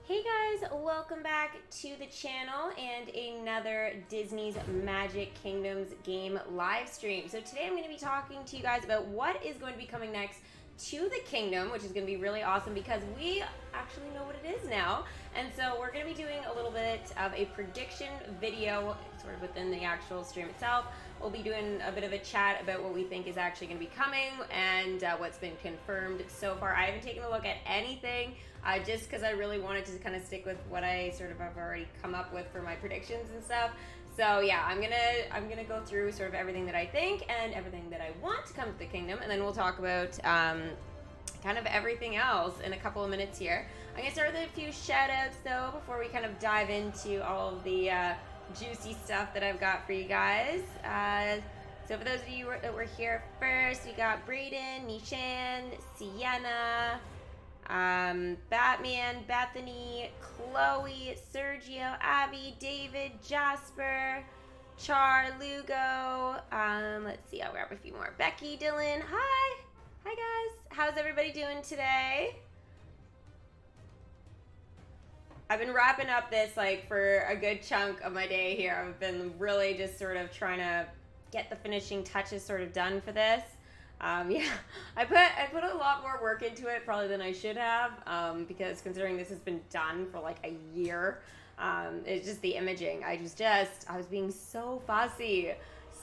Hey guys, welcome back to the channel and another Disney's Magic Kingdoms game live stream. So today I'm going to be talking to you guys about what is going to be coming next to the kingdom, which is going to be really awesome because we actually know what it is now. And so we're going to be doing a little bit of a prediction video sort of within the actual stream itself. We'll be doing a bit of a chat about what we think is actually going to be coming and what's been confirmed so far. I haven't taken a look at anything just because I really wanted to kind of stick with what I sort of have already come up with for my predictions and stuff. So yeah, I'm gonna go through sort of everything that I think and everything that I want to come to the kingdom, and then we'll talk about kind of everything else in a couple of minutes here. I'm gonna start with a few shout outs though before we kind of dive into all of the juicy stuff that I've got for you guys. So for those of you that were here first, we got Brayden, Nishan, Sienna, Batman, Bethany, Chloe, Sergio, Abby, David, Jasper, Char, Lugo, let's see, I'll grab a few more. Becky, Dylan, hi guys, how's everybody doing today? I've been wrapping up this like for a good chunk of my day here. I've been really just sort of trying to get the finishing touches sort of done for this. Yeah, I put a lot more work into it probably than I should have because considering this has been done for like a year, it's just the imaging. I was being so fussy,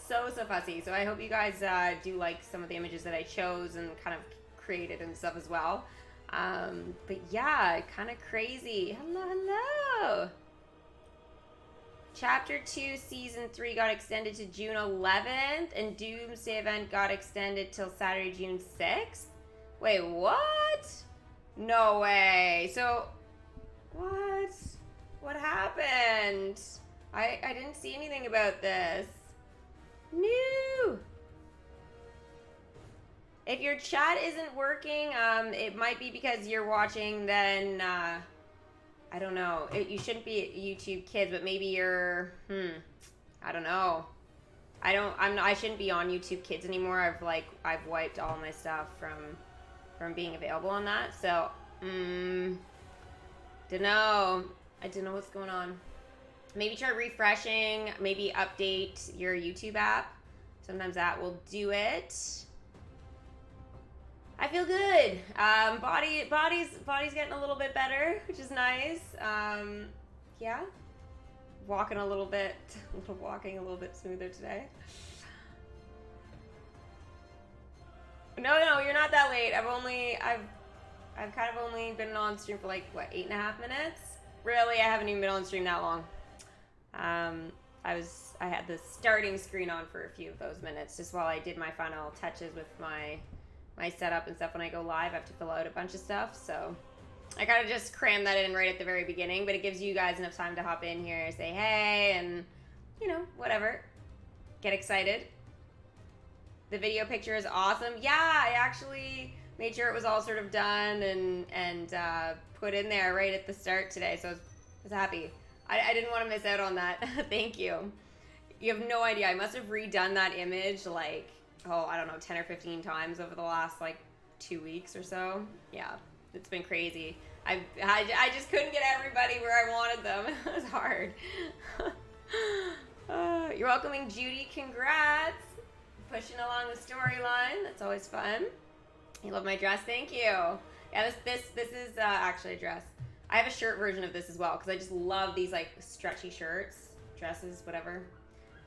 so fussy. So I hope you guys do like some of the images that I chose and kind of created and stuff as well. But yeah, kind of crazy. Hello. Chapter 2, Season 3 got extended to June 11th, and Doomsday Event got extended till Saturday, June 6th? Wait, what? No way. So, what? What happened? I didn't see anything about this. No. If your chat isn't working, it might be because you're watching then, I don't know. You shouldn't be YouTube Kids, but maybe you're, I don't know. I shouldn't be on YouTube Kids anymore. I've wiped all my stuff from being available on that. So, don't know. I don't know what's going on. Maybe try refreshing. Maybe update your YouTube app. Sometimes that will do it. I feel good. Body's getting a little bit better, which is nice. Yeah, walking a little bit smoother today. No, you're not that late. I've kind of only been on stream for like what, 8.5 minutes. Really, I haven't even been on stream that long. I had the starting screen on for a few of those minutes, just while I did my final touches with my setup and stuff. When I go live, I have to fill out a bunch of stuff, so I gotta just cram that in right at the very beginning, but it gives you guys enough time to hop in here and say hey and whatever, get excited. The video picture is awesome. Yeah, I actually made sure it was all sort of done and put in there right at the start today, so I was happy. I didn't want to miss out on that. Thank you. You have no idea, I must have redone that image like, I don't know, 10 or 15 times over the last like 2 weeks or so. Yeah, it's been crazy. I just couldn't get everybody where I wanted them. It was hard. You're welcoming Judy. Congrats. Pushing along the storyline. That's always fun. You love my dress. Thank you. Yeah, this is actually a dress. I have a shirt version of this as well because I just love these like stretchy shirts, dresses, whatever.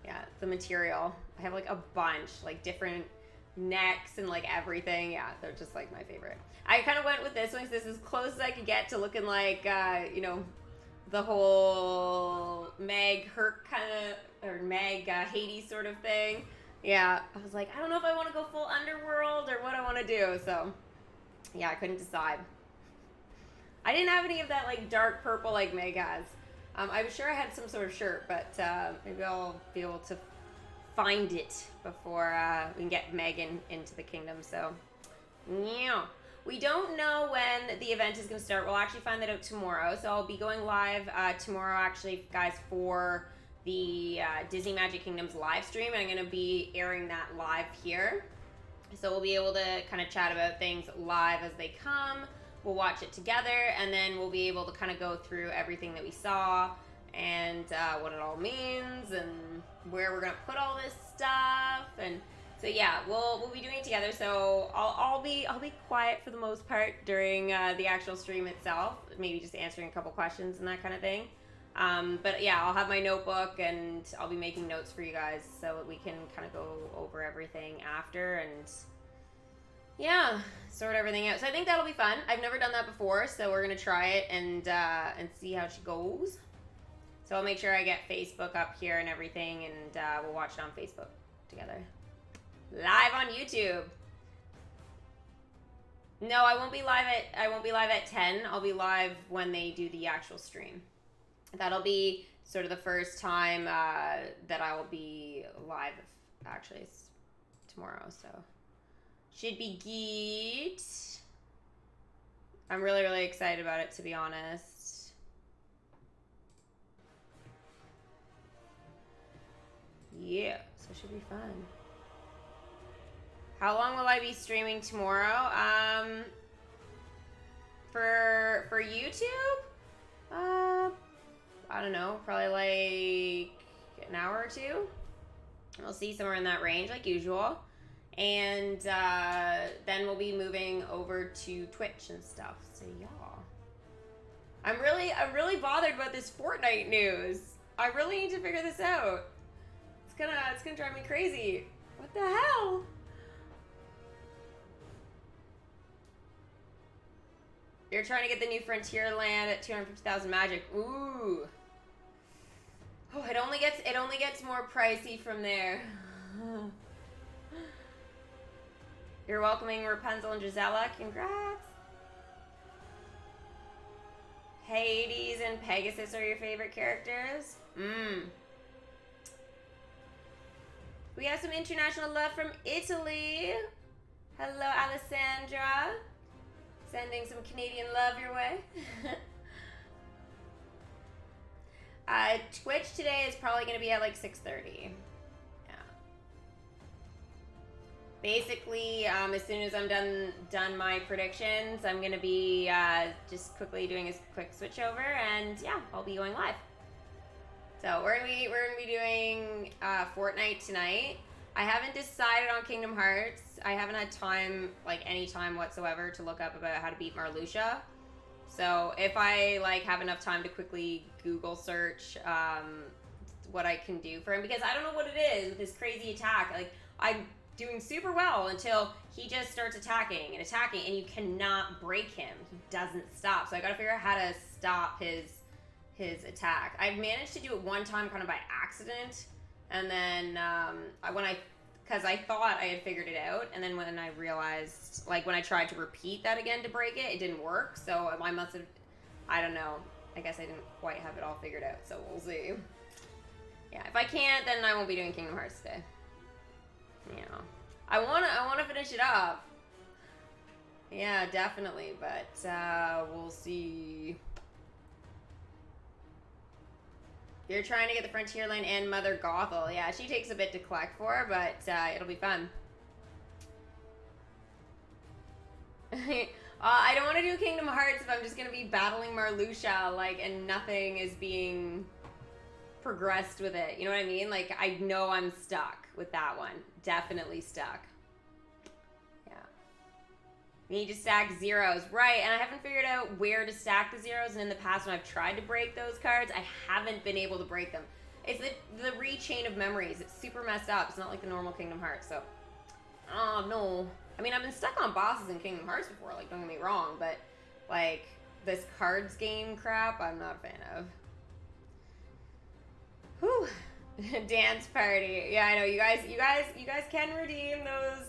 Yeah, the material. I have like a bunch, like different necks and like everything. Yeah, they're just like my favorite. I kind of went with this one because this is as close as I could get to looking like, the whole Meg Herc kind of, or Meg Hades sort of thing. Yeah, I was like, I don't know if I want to go full underworld or what I want to do. So, yeah, I couldn't decide. I didn't have any of that like dark purple like Meg has. I was sure I had some sort of shirt, but maybe I'll be able to find it before we can get Megan into the kingdom. So, yeah. We don't know when the event is going to start. We'll actually find that out tomorrow. So I'll be going live tomorrow, actually, guys, for the Disney Magic Kingdoms live stream. And I'm going to be airing that live here. So we'll be able to kind of chat about things live as they come. we'll watch it together, and then we'll be able to kind of go through everything that we saw and what it all means and where we're gonna put all this stuff. And so yeah, we'll be doing it together. So I'll be quiet for the most part during the actual stream itself, maybe just answering a couple questions and that kind of thing. But yeah, I'll have my notebook and I'll be making notes for you guys so that we can kind of go over everything after and yeah, sort everything out. So I think that'll be fun. I've never done that before, so we're gonna try it and see how she goes. So I'll make sure I get Facebook up here and everything, and we'll watch it on Facebook together. Live on YouTube. No, I won't be live at 10. I'll be live when they do the actual stream. That'll be sort of the first time that I will be live. Actually, it's tomorrow, so should be good. I'm really, really excited about it, to be honest. Yeah, so it should be fun. How long will I be streaming tomorrow? For YouTube? I don't know, probably like an hour or two. We'll see, somewhere in that range, like usual. And then we'll be moving over to Twitch and stuff. So yeah, I'm really bothered about this Fortnite news. I really need to figure this out. It's gonna drive me crazy. What the hell? You're trying to get the new Frontier land at 250,000 magic. Ooh. Oh, it only gets more pricey from there. You're welcoming Rapunzel and Gisela. Congrats. Hades and Pegasus are your favorite characters? We have some international love from Italy. Hello, Alessandra. Sending some Canadian love your way. Twitch today is probably going to be at like 6:30. Yeah. Basically, as soon as I'm done my predictions, I'm going to be just quickly doing a quick switch over, and yeah, I'll be going live. So we're gonna be doing Fortnite tonight. I haven't decided on Kingdom Hearts. I haven't had time, like any time whatsoever, to look up about how to beat Marluxia. So if I like have enough time to quickly Google search what I can do for him, because I don't know what it is with his crazy attack. Like, I'm doing super well until he just starts attacking, and you cannot break him. He doesn't stop. So I gotta figure out how to stop his attack. I've managed to do it one time kind of by accident, and then because I thought I had figured it out, and then when I realized, like when I tried to repeat that again to break it, it didn't work. So I must have, I don't know, I guess I didn't quite have it all figured out, so we'll see. Yeah, if I can't, then I won't be doing Kingdom Hearts today. You know, I wanna finish it up. Yeah, definitely, but we'll see. You're trying to get the Frontierland and Mother Gothel. Yeah, she takes a bit to collect for, but it'll be fun. I don't want to do Kingdom Hearts if I'm just going to be battling Marluxia, like, and nothing is being progressed with it. You know what I mean? Like, I know I'm stuck with that one. Definitely stuck. You need to stack zeros. Right, and I haven't figured out where to stack the zeros, and in the past when I've tried to break those cards, I haven't been able to break them. It's the rechain of memories. It's super messed up. It's not like the normal Kingdom Hearts, so... Oh, no. I mean, I've been stuck on bosses in Kingdom Hearts before, like, don't get me wrong, but, like, this cards game crap, I'm not a fan of. Whew. Dance party. Yeah, I know, you guys can redeem those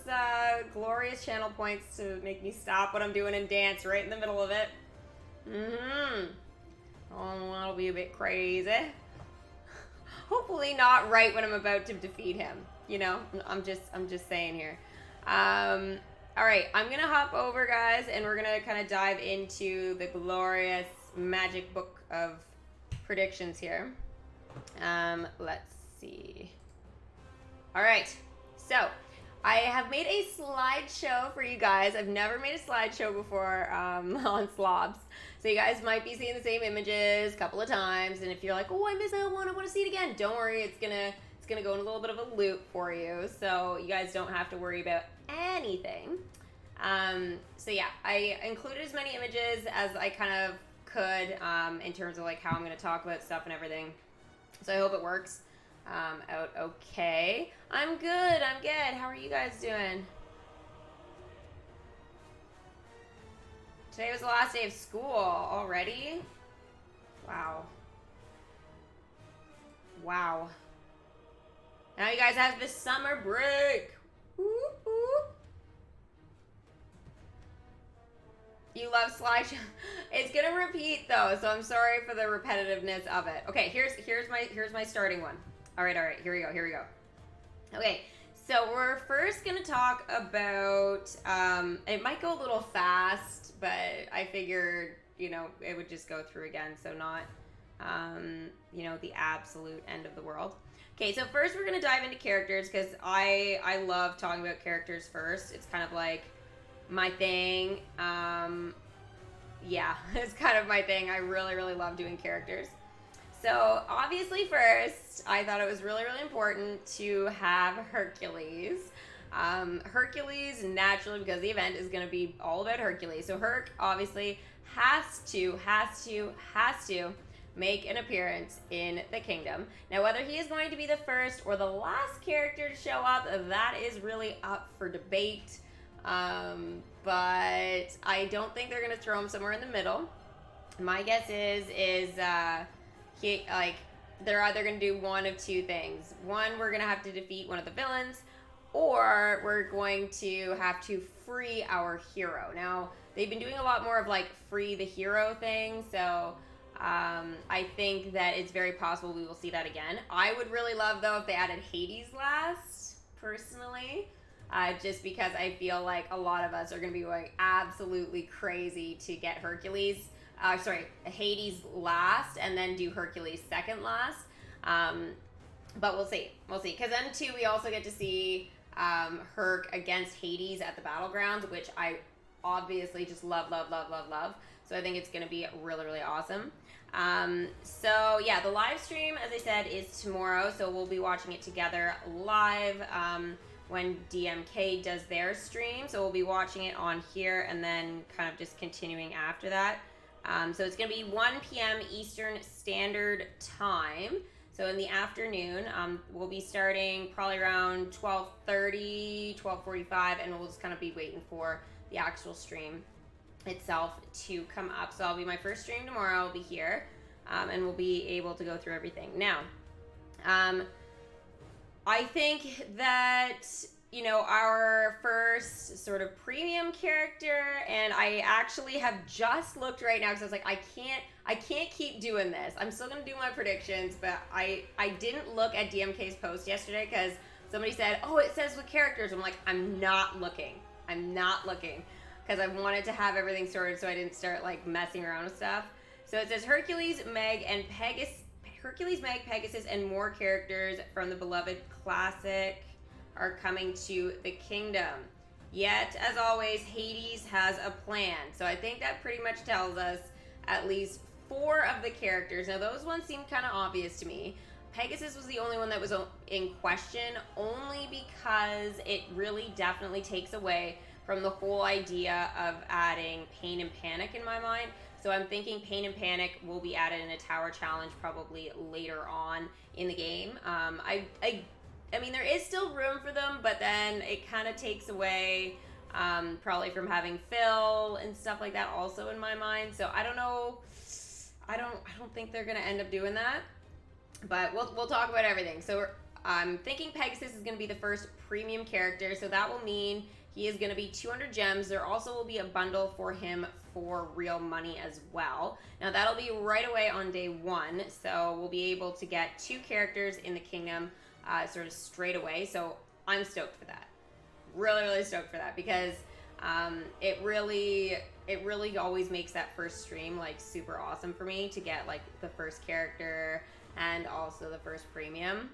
glorious channel points to make me stop what I'm doing and dance right in the middle of it. Oh, that'll be a bit crazy. Hopefully not right when I'm about to defeat him. You know, I'm just saying here. All right, I'm gonna hop over, guys, and we're gonna kind of dive into the glorious magic book of predictions here. Let's see. All right, so I have made a slideshow for you guys. I've never made a slideshow before on Slobs. So you guys might be seeing the same images a couple of times, and if you're like, oh, I missed that one, I want to see it again, don't worry, it's gonna go in a little bit of a loop for you, so you guys don't have to worry about anything. So yeah, I included as many images as I kind of could in terms of like how I'm going to talk about stuff and everything. So I hope it works out okay. I'm good. How are you guys doing? Today was the last day of school already. Wow. Wow. Now you guys have this summer break. Whoop, whoop. You love slideshow. It's gonna repeat though, so I'm sorry for the repetitiveness of it. Okay, here's my starting one. All right, here we go. Okay, so we're first gonna talk about. It might go a little fast, but I figured it would just go through again, so not the absolute end of the world. Okay, so first we're gonna dive into characters because I love talking about characters first. It's kind of like my thing. Yeah, it's kind of my thing. I really, really love doing characters. So obviously first, I thought it was really, really important to have Hercules. Hercules, naturally, because the event is going to be all about Hercules. So Herc obviously has to make an appearance in the kingdom. Now, whether he is going to be the first or the last character to show up, that is really up for debate. But I don't think they're gonna throw him somewhere in the middle. My guess is they're either gonna do one of two things. One, we're gonna have to defeat one of the villains, or we're going to have to free our hero. Now, they've been doing a lot more of like free the hero thing, so I think that it's very possible we will see that again. I would really love though if they added Hades last, personally. Just because I feel like a lot of us are going to be going absolutely crazy to get Hades last and then do Hercules second last. But we'll see. Because then too, we also get to see Herc against Hades at the battlegrounds, which I obviously just love. So I think it's going to be really, really awesome. So yeah, the live stream, as I said, is tomorrow. So we'll be watching it together live. When DMK does their stream. So we'll be watching it on here and then kind of just continuing after that. So it's going to be 1 p.m. Eastern Standard Time. So in the afternoon, we'll be starting probably around 12:30, 12:45, and we'll just kind of be waiting for the actual stream itself to come up. So I'll be my first stream tomorrow. I'll be here, and we'll be able to go through everything. Now, I think that, our first sort of premium character, and I actually have just looked right now because I was like, I can't keep doing this. I'm still going to do my predictions, but I didn't look at DMK's post yesterday because somebody said, oh, it says what characters. I'm like, I'm not looking because I wanted to have everything sorted so I didn't start like messing around with stuff. So it says Hercules, Meg, Pegasus, and more characters from the beloved classic are coming to the kingdom. Yet, as always, Hades has a plan. So I think that pretty much tells us at least 4 of the characters. Now, those ones seem kind of obvious to me. Pegasus was the only one that was in question, only because it really definitely takes away from the whole idea of adding pain and panic in my mind. So I'm thinking pain and panic will be added in a tower challenge probably later on in the game. I mean, there is still room for them, but then it kind of takes away probably from having Phil and stuff like that also in my mind. So I don't know. I don't think they're gonna end up doing that. But we'll talk about everything. So I'm thinking Pegasus is gonna be the first premium character. So that will mean he is gonna be 200 gems. There also will be a bundle for him for real money as well. Now that'll be right away on day 1. So we'll be able to get 2 characters in the kingdom sort of straight away. So I'm stoked for that. Really, really stoked for that because it really always makes that first stream like super awesome for me to get like the first character and also the first premium.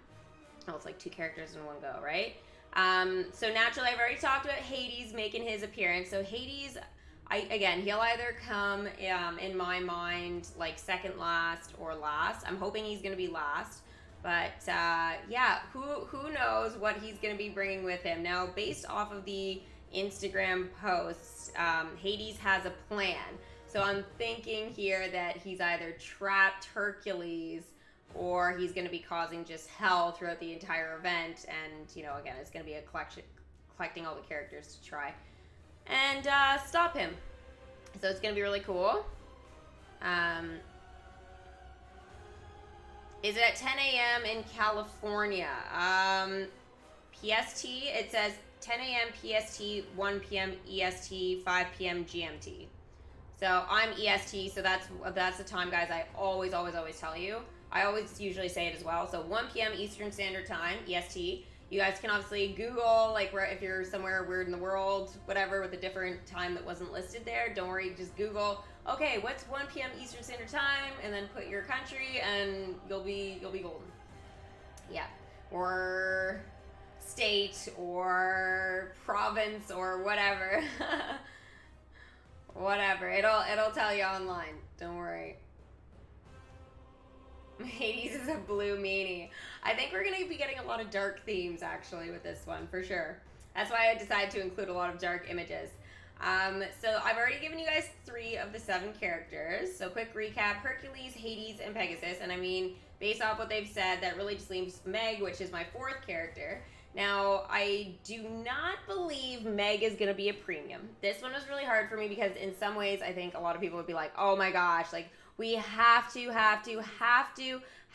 Oh, it's like 2 characters in one go, right? So naturally, I've already talked about Hades making his appearance. So Hades, again, he'll either come in my mind like second last or last. I'm hoping he's going to be last. But yeah, who knows what he's going to be bringing with him. Now, based off of the Instagram posts, Hades has a plan. So I'm thinking here that he's either trapped Hercules or he's going to be causing just hell throughout the entire event. And, you know, again, it's going to be a collecting all the characters to try and stop him. So it's going to be really cool. Is it at 10 a.m. in California? PST, it says 10 a.m. PST, 1 p.m. EST, 5 p.m. GMT. So I'm EST, so that's the time, guys, I always tell you. I always usually say it as well. So 1 p.m. Eastern Standard Time, EST. You guys can obviously Google, like, if you're somewhere weird in the world, whatever, with a different time that wasn't listed there. Don't worry, just Google, okay, what's 1 p.m. Eastern Standard Time, and then put your country, and you'll be golden. Yeah. Or state, or province, or whatever. Whatever. It'll tell you online. Don't worry. Hades is a blue meanie. I think we're going to be getting a lot of dark themes, actually, with this one, for sure. That's why I decided to include a lot of dark images. So I've already given you guys 3 of the 7 characters. So quick recap, Hercules, Hades, and Pegasus. And I mean, based off what they've said, that really just leaves Meg, which is my 4th character. Now, I do not believe Meg is going to be a premium. This one was really hard for me because in some ways, I think a lot of people would be like, oh my gosh, like, we have to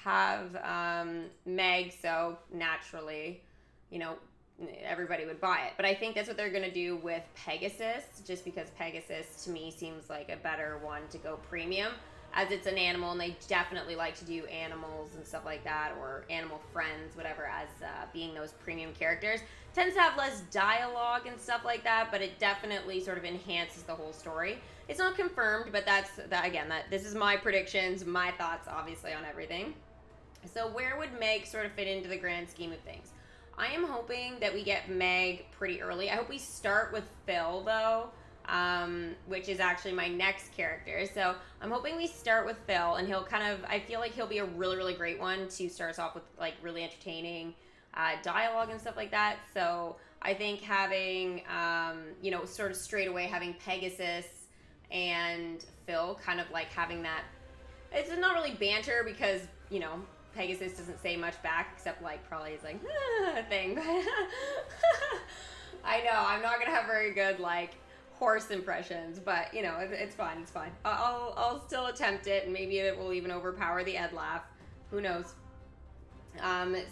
have Meg, so naturally, you know, everybody would buy it. But I think that's what they're going to do with Pegasus, just because Pegasus, to me, seems like a better one to go premium, as it's an animal, and they definitely like to do animals and stuff like that, or animal friends, whatever, as being those premium characters. Tends to have less dialogue and stuff like that, but it definitely sort of enhances the whole story. It's not confirmed, but this is my predictions, my thoughts, obviously, on everything. So where would Meg sort of fit into the grand scheme of things? I am hoping that we get Meg pretty early. I hope we start with Phil, though, which is actually my next character. So I'm hoping we start with Phil, and he'll I feel like he'll be a really, really great one to start us off with, like, really entertaining dialogue and stuff like that. So I think having, sort of straight away having Pegasus and Phil kind of like having that, it's not really banter because, you know, Pegasus doesn't say much back except like probably his like thing, but I know I'm not gonna have very good like horse impressions, but you know, it's fine. I'll still attempt it, and maybe it will even overpower the Ed laugh. Who knows?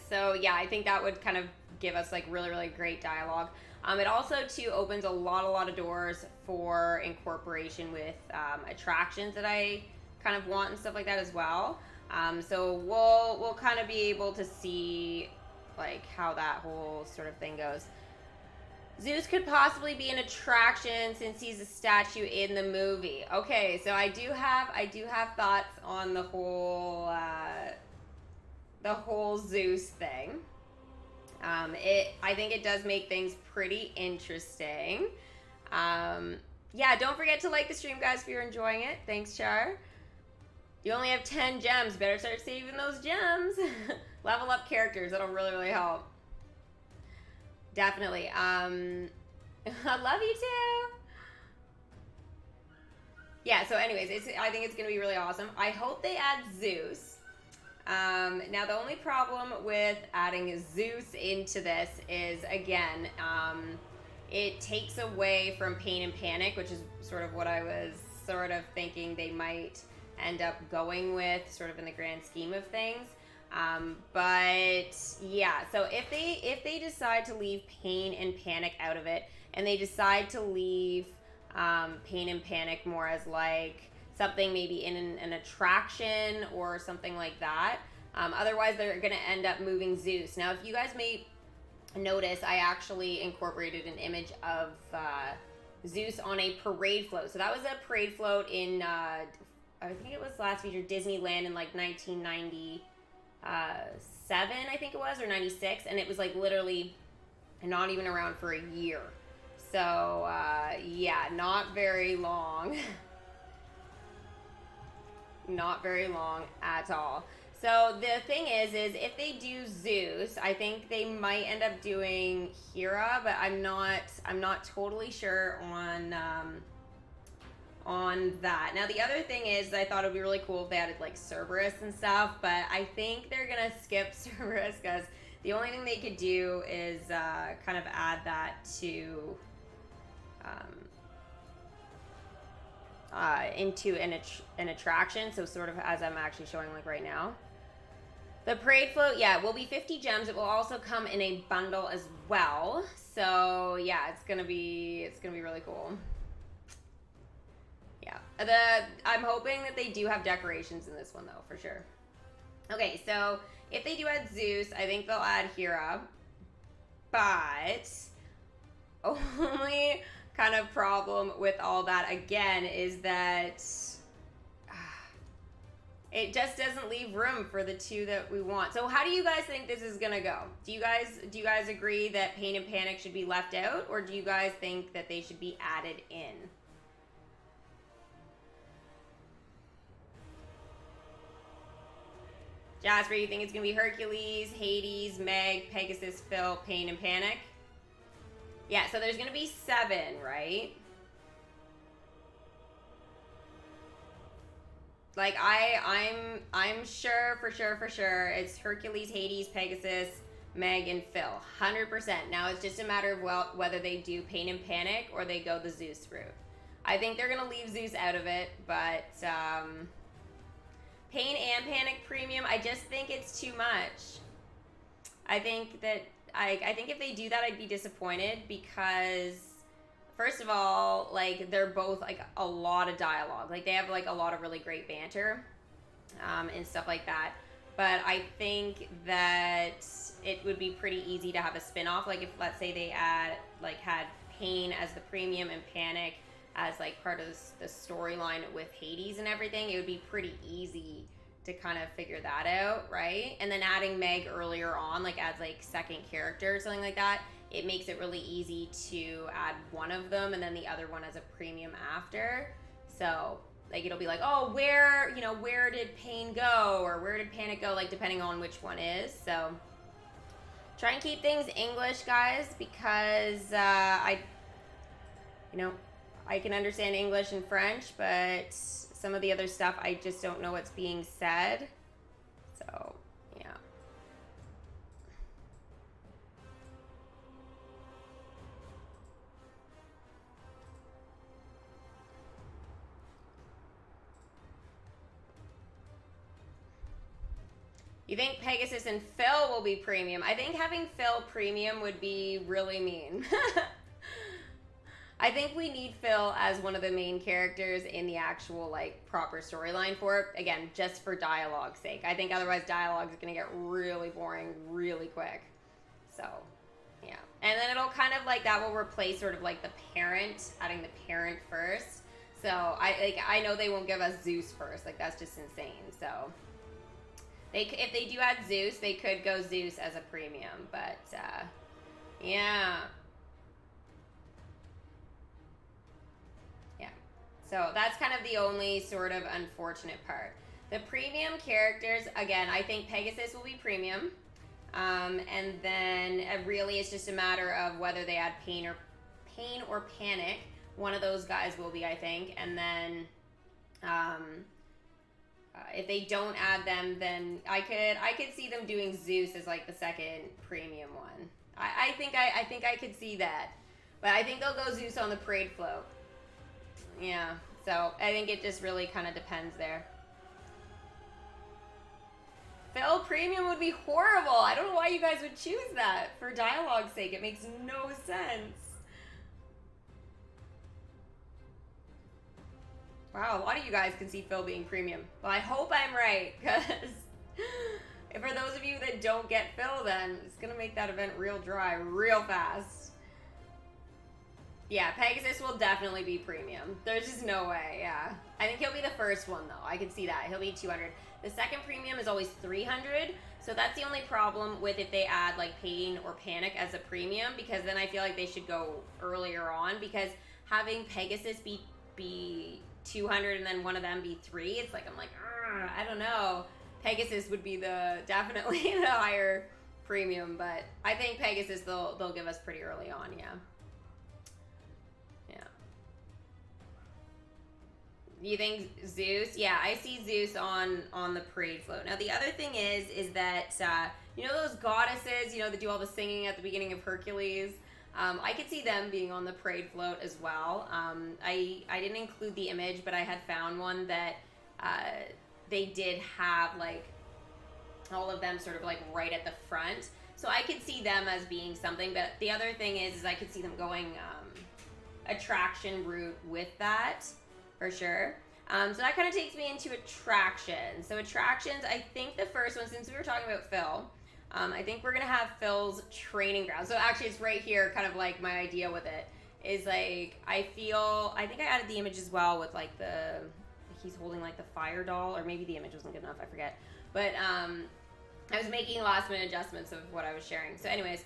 So yeah, I think that would kind of give us like really, really great dialogue. It also too opens a lot of doors for incorporation with attractions that I kind of want and stuff like that as well. So we'll kind of be able to see like how that whole sort of thing goes. Zeus could possibly be an attraction since he's a statue in the movie. Okay, so I do have thoughts on the whole Zeus thing. I think it does make things pretty interesting. Yeah, don't forget to like the stream, guys, if you're enjoying it. Thanks, Char. You only have 10 gems. Better start saving those gems. Level up characters. That'll really, really help. Definitely. I love you too. Yeah, so anyways, I think it's going to be really awesome. I hope they add Zeus. Now, the only problem with adding Zeus into this is, again, it takes away from Pain and Panic, which is sort of what I was sort of thinking they might end up going with, sort of in the grand scheme of things. But yeah, so if they decide to leave Pain and Panic out of it, and they decide to leave Pain and Panic more as like something maybe in an attraction or something like that. Otherwise, they're going to end up moving Zeus. Now, if you guys may notice, I actually incorporated an image of Zeus on a parade float. So that was a parade float in, I think it was last featured Disneyland in like 1997, I think it was, or 96. And it was like literally and not even around for a year. So, yeah, not very long. Not very long at all. So the thing is if they do Zeus, I think they might end up doing Hera, but I'm not totally sure on that. Now the other thing is I thought it would be really cool if they added like Cerberus and stuff, but I think they're gonna skip Cerberus because the only thing they could do is kind of add that to into an attraction, so sort of as I'm actually showing like right now. The parade float, yeah, will be 50 gems. It will also come in a bundle as well. So yeah, it's gonna be really cool. Yeah, I'm hoping that they do have decorations in this one though, for sure. Okay, so if they do add Zeus, I think they'll add Hera, but only kind of problem with all that again is that it just doesn't leave room for the two that we want. So how do you guys think this is gonna go? Do you guys agree that Pain and Panic should be left out, or do you guys think that they should be added in? Jasper, you think it's gonna be Hercules, Hades, Meg, Pegasus, Phil, Pain and Panic? Yeah, so there's gonna be 7, right? Like I'm sure for sure it's Hercules, Hades, Pegasus, Meg, and Phil, 100%. Now it's just a matter of whether they do Pain and Panic or they go the Zeus route. I think they're gonna leave Zeus out of it, but Pain and Panic Premium, I just think it's too much. I think that I think if they do that, I'd be disappointed because, first of all, like, they're both, like, a lot of dialogue. Like, they have, like, a lot of really great banter and stuff like that. But I think that it would be pretty easy to have a spin-off. Like, if, let's say, they had Pain as the premium and Panic as, like, part of the storyline with Hades and everything, it would be pretty easy to kind of figure that out, right? And then adding Meg earlier on, like, as, like, second character or something like that, it makes it really easy to add one of them and then the other one as a premium after. So, like, it'll be like, oh, where did Pain go? Or where did Panic go? Like, depending on which one is. So, try and keep things English, guys, because I can understand English and French, but some of the other stuff, I just don't know what's being said. So, yeah. You think Pegasus and Phil will be premium? I think having Phil premium would be really mean. I think we need Phil as one of the main characters in the actual, like, proper storyline for it. Again, just for dialogue's sake. I think otherwise dialogue is going to get really boring really quick. So, yeah. And then it'll kind of, like, that will replace sort of, like, the parent, adding the parent first. So, I know they won't give us Zeus first. Like, that's just insane. So, if they do add Zeus, they could go Zeus as a premium. But, yeah. So that's kind of the only sort of unfortunate part. The premium characters, again, I think Pegasus will be premium. And then really it's just a matter of whether they add Pain or Panic. One of those guys will be, I think. And then if they don't add them, then I could see them doing Zeus as, like, the second premium one. I think I could see that. But I think they'll go Zeus on the parade float. Yeah, so I think it just really kind of depends there. Phil premium would be horrible. I don't know why you guys would choose that for dialogue's sake. It makes no sense. Wow, a lot of you guys can see Phil being premium. Well, I hope I'm right, because for those of you that don't get Phil, then it's going to make that event real dry real fast. Yeah, Pegasus will definitely be premium. There's just no way, yeah. I think he'll be the first one, though. I can see that. He'll be 200. The second premium is always 300. So that's the only problem with if they add like pain or panic as a premium, because then I feel like they should go earlier on, because having Pegasus be 200 and then one of them be 3, it's like, I'm like, I don't know. Pegasus would be definitely the higher premium, but I think Pegasus they'll give us pretty early on, yeah. You think Zeus? Yeah, I see Zeus on the parade float. Now the other thing is that you know those goddesses, you know, that do all the singing at the beginning of Hercules. I could see them being on the parade float as well. I didn't include the image, but I had found one that they did have like all of them sort of like right at the front. So I could see them as being something. But the other thing is I could see them going attraction route with that. For sure. So that kind of takes me into attractions. So attractions, I think the first one, since we were talking about Phil, I think we're going to have Phil's training ground. So actually it's right here, kind of like my idea with it, is like, I think I added the image as well with like he's holding like the fire doll, or maybe the image wasn't good enough, I forget. But I was making last minute adjustments of what I was sharing. So anyways,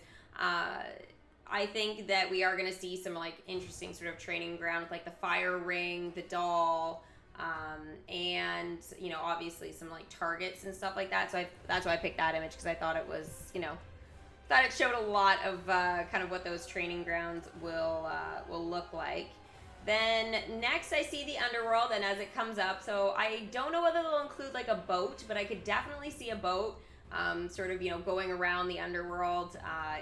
I think that we are going to see some like interesting sort of training ground with like the fire ring, the doll, and you know, obviously some like targets and stuff like that. So that's why I picked that image, because I thought it was, you know, thought it showed a lot of kind of what those training grounds will look like. Then next I see the underworld, and as it comes up, so I don't know whether they'll include like a boat, but I could definitely see a boat. Sort of, you know, going around the underworld.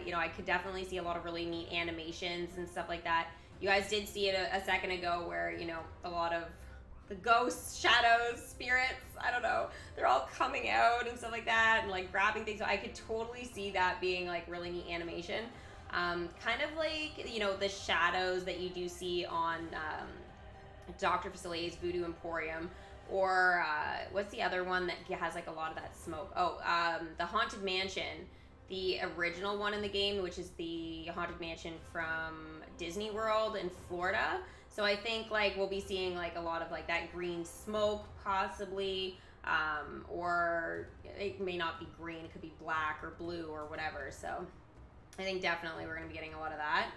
You know, I could definitely see a lot of really neat animations and stuff like that. You guys did see it a second ago where, you know, a lot of the ghosts, shadows, spirits, I don't know, they're all coming out and stuff like that and like grabbing things. So I could totally see that being like really neat animation. Kind of like, you know, the shadows that you do see on Dr. Facilier's Voodoo Emporium. Or what's the other one that has like a lot of that smoke? Oh, the Haunted Mansion, the original one in the game, which is the Haunted Mansion from Disney World in Florida. So I think like we'll be seeing like a lot of like that green smoke possibly, or it may not be green, it could be black or blue or whatever. So I think definitely we're gonna be getting a lot of that.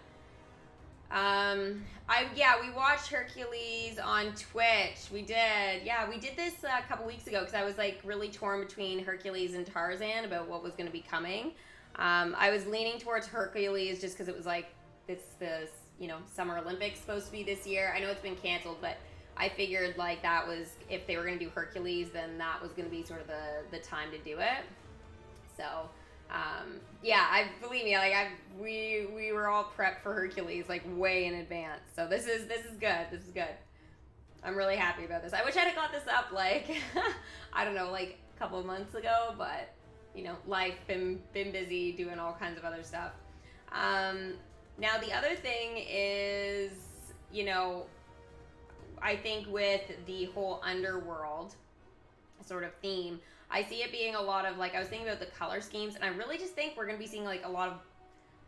We watched Hercules on Twitch. We did. Yeah, we did this a couple weeks ago because I was like really torn between Hercules and Tarzan about what was going to be coming. I was leaning towards Hercules just because it was like the you know, Summer Olympics supposed to be this year. I know it's been canceled, but I figured like that was, if they were going to do Hercules, then that was going to be sort of the time to do it. So believe me, like we were all prepped for Hercules like way in advance. So this is good. This is good. I'm really happy about this. I wish I'd have got this up like I don't know, like a couple of months ago, but you know, life been busy doing all kinds of other stuff. Now the other thing is, you know, I think with the whole underworld sort of theme, I see it being a lot of like, I was thinking about the color schemes, and I really just think we're going to be seeing like a lot of,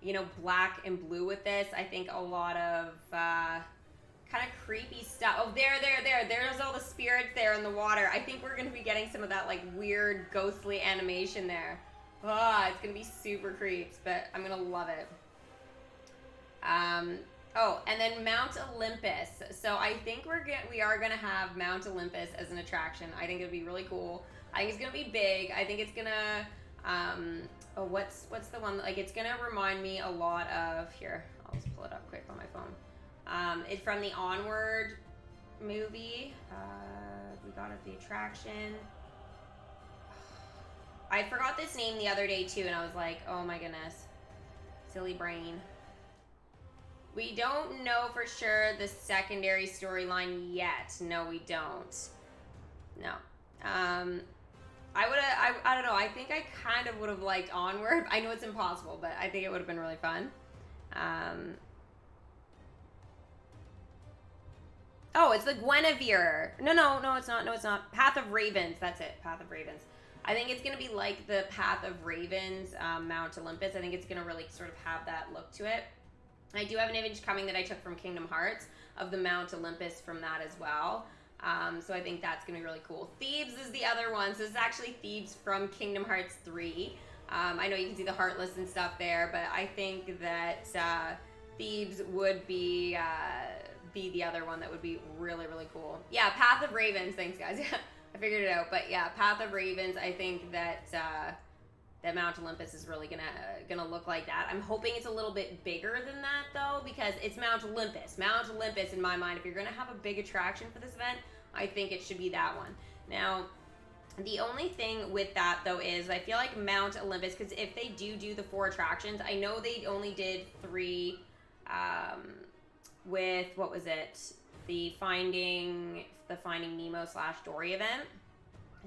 you know, black and blue with this. I think a lot of kind of creepy stuff. Oh, there's all the spirits there in the water. I think we're going to be getting some of that like weird ghostly animation there. It's going to be super creeps, but I'm going to love it. Oh, and then Mount Olympus. So I think we are going to have Mount Olympus as an attraction. I think it would be really cool. I think it's going to be big. I think it's going to, what's the one, like it's going to remind me a lot of, here, I'll just pull it up quick on my phone. It's from the Onward movie. We got it, the attraction. I forgot this name the other day too, and I was like, oh my goodness. Silly brain. We don't know for sure the secondary storyline yet. No, we don't. No. I don't know. I think I kind of would have liked Onward. I know it's impossible, but I think it would have been really fun. Oh, it's the Guinevere. No, it's not. No, it's not. Path of Ravens. That's it. Path of Ravens. I think it's going to be like the Path of Ravens, Mount Olympus. I think it's going to really sort of have that look to it. I do have an image coming that I took from Kingdom Hearts of the Mount Olympus from that as well. So I think that's going to be really cool. Thebes is the other one. So this is actually Thebes from Kingdom Hearts 3. I know you can see the Heartless and stuff there, but I think that Thebes would be the other one that would be really, really cool. Yeah, Path of Ravens. Thanks, guys. Yeah, I figured it out. But yeah, Path of Ravens. I think that that Mount Olympus is really gonna look like that. I'm hoping it's a little bit bigger than that though, because it's Mount Olympus. Mount Olympus, in my mind, if you're gonna have a big attraction for this event, I think it should be that one. Now, the only thing with that though is I feel like Mount Olympus, because if they do the 4 attractions, I know they only did 3 with, what was it, the Finding Nemo / Dory event.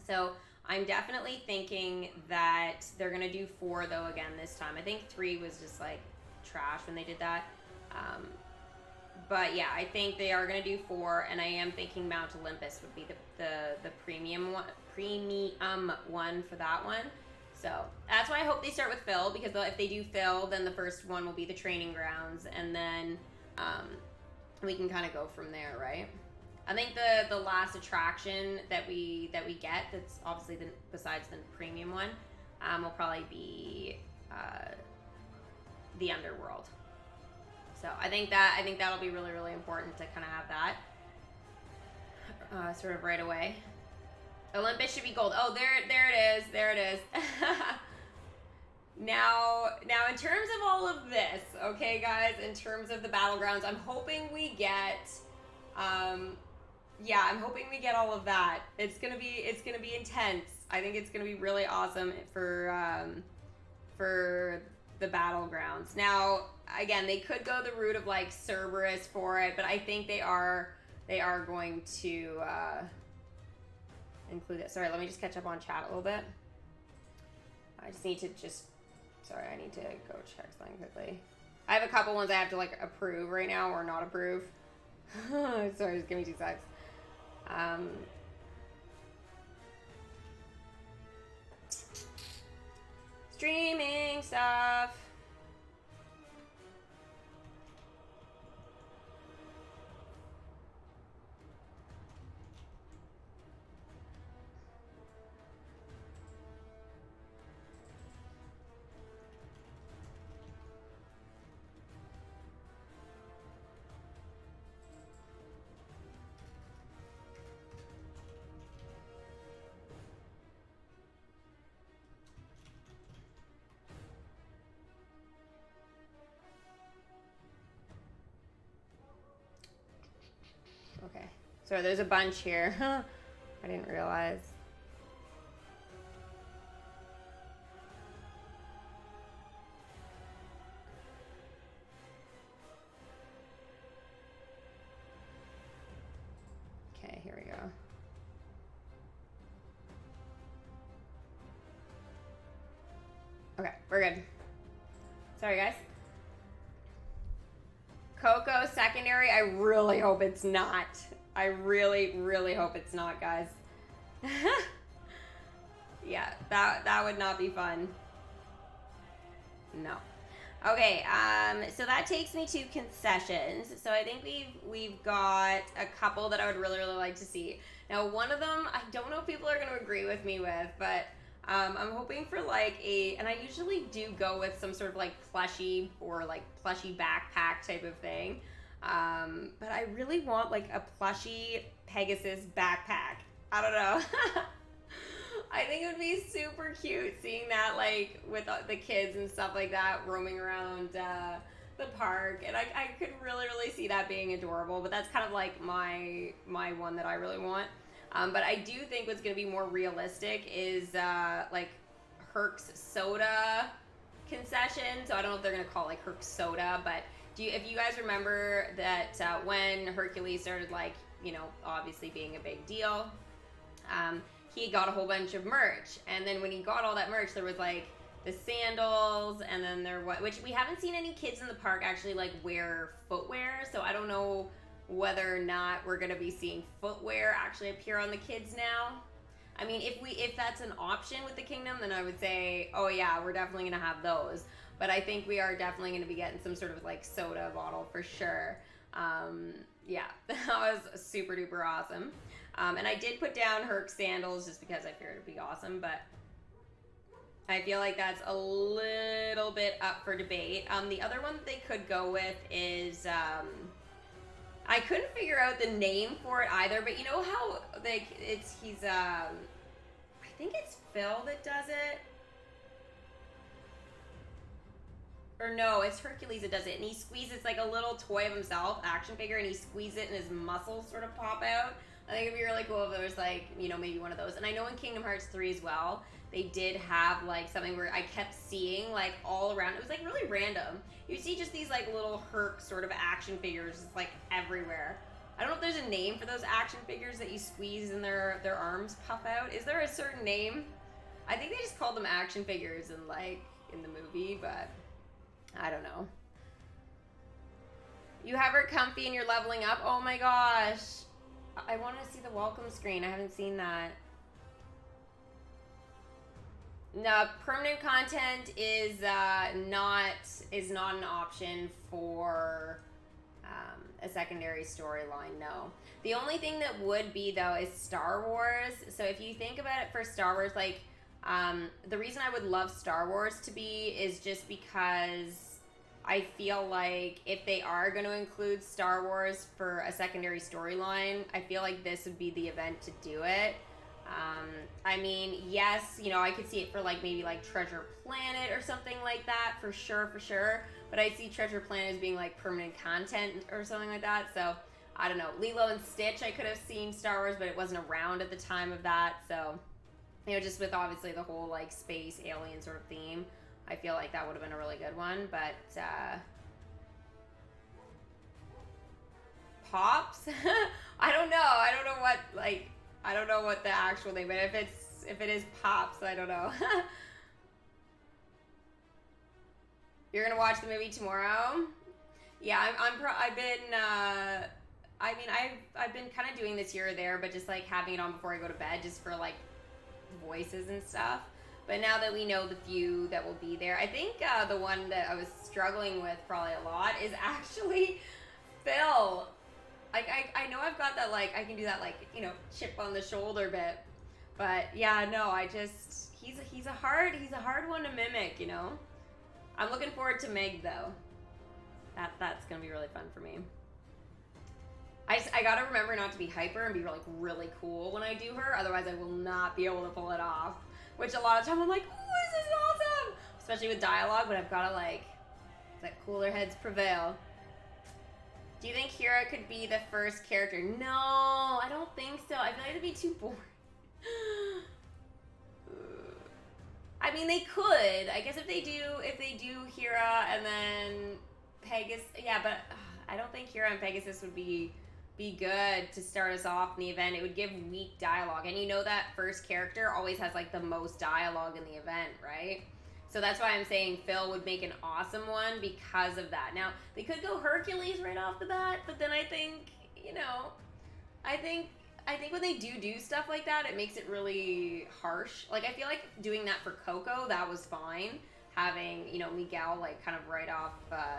So I'm definitely thinking that they're gonna do 4 though again this time. I think 3 was just like trash when they did that. But yeah, I think they are gonna do 4, and I am thinking Mount Olympus would be the premium one for that one. So that's why I hope they start with Phil, because if they do Phil, then the first one will be the training grounds, and then we can kind of go from there, right? I think the last attraction that we get, that's obviously besides the premium one, will probably be the Underworld. So I think that'll be really, really important to kind of have that sort of right away. Olympus should be gold. Oh, there it is. Now in terms of all of this, okay, guys, in terms of the battlegrounds, I'm hoping we get, I'm hoping we get all of that. It's gonna be intense. I think it's gonna be really awesome for the battlegrounds. Now, again, they could go the route of like Cerberus for it, but I think they are going to include it. Sorry, let me just catch up on chat a little bit. I just need to I need to go check something quickly. I have a couple ones I have to like approve right now or not approve. Sorry, just give me 2 seconds. Streaming stuff. Okay. So there's a bunch here. I didn't realize. Okay, here we go. Okay, we're good. Sorry, guys. Coco secondary, I really hope it's not. I really, really hope it's not, guys. Yeah, that would not be fun. No. Okay, so that takes me to concessions. So I think we've got a couple that I would really, really like to see. Now, one of them, I don't know if people are going to agree with me with, but I'm hoping for like and I usually do go with some sort of like plushie or like plushie backpack type of thing. But I really want like a plushie Pegasus backpack. I don't know. I think it would be super cute seeing that like with the kids and stuff like that roaming around the park, and I could really, really see that being adorable. But that's kind of like my one that I really want. But I do think what's going to be more realistic is like Herc's Soda concession. So I don't know if they're going to call it like Herc's Soda, but if you guys remember that when Hercules started like, you know, obviously being a big deal, he got a whole bunch of merch. And then when he got all that merch, there was like the sandals, and then which we haven't seen any kids in the park actually like wear footwear. So I don't know whether or not we're going to be seeing footwear actually appear on the kids now. I mean, if that's an option with the kingdom, then I would say, oh yeah, we're definitely going to have those. But I think we are definitely going to be getting some sort of like soda bottle for sure. Yeah, that was super duper awesome. And I did put down Herc sandals just because I figured it'd be awesome, but I feel like that's a little bit up for debate. The other one that they could go with is I couldn't figure out the name for it either, but you know how like he's I think it's Phil that does it. Or no, it's Hercules that does it, and he squeezes like a little toy of himself, action figure, and he squeezes it and his muscles sort of pop out. I think it'd be really cool if there was like, you know, maybe one of those. And I know in Kingdom Hearts 3 as well, they did have like something where I kept seeing like all around. It was like really random. You see just these like little Herc sort of action figures just like everywhere. I don't know if there's a name for those action figures that you squeeze and their arms puff out. Is there a certain name? I think they just called them action figures in like in the movie, but I don't know. You have her comfy and you're leveling up. Oh my gosh. I want to see the welcome screen. I haven't seen that. No, permanent content is not an option for a secondary storyline. No. The only thing that would be though is Star Wars. So if you think about it for Star Wars, like the reason I would love Star Wars to be is just because I feel like if they are going to include Star Wars for a secondary storyline, I feel like this would be the event to do it. I mean, yes, you know, I could see it for like maybe like Treasure Planet or something like that, for sure. But I see Treasure Planet as being like permanent content or something like that. So I don't know. Lilo and Stitch, I could have seen Star Wars, but it wasn't around at the time of that. So, you know, just with obviously the whole like space alien sort of theme, I feel like that would have been a really good one. But Pops, I don't know what like. I don't know what the actual name, but if it is Pops, I don't know. You're gonna watch the movie tomorrow? Yeah, I've been kind of doing this here or there, but just like having it on before I go to bed, just for like voices and stuff. But now that we know the few that will be there, I think the one that I was struggling with probably a lot is actually Phil. Like, I know I've got that, like, I can do that, like, you know, chip on the shoulder bit. But, yeah, no, he's a hard one to mimic, you know? I'm looking forward to Meg, though. That's gonna be really fun for me. I gotta remember not to be hyper and be, like, really cool when I do her. Otherwise, I will not be able to pull it off. Which a lot of time I'm like, oh, this is awesome! Especially with dialogue, but I've gotta, like, let cooler heads prevail. Do you think Hera could be the first character? No, I don't think so. I feel like it'd be too boring. I mean, they could. I guess if they do Hera and then Pegasus, yeah, but I don't think Hera and Pegasus would be good to start us off in the event. It would give weak dialogue, and you know that first character always has like the most dialogue in the event, right? So that's why I'm saying Phil would make an awesome one because of that. Now, they could go Hercules right off the bat, but then I think, you know, I think when they do stuff like that, it makes it really harsh. Like, I feel like doing that for Coco, that was fine. Having, you know, Miguel, like, kind of right off,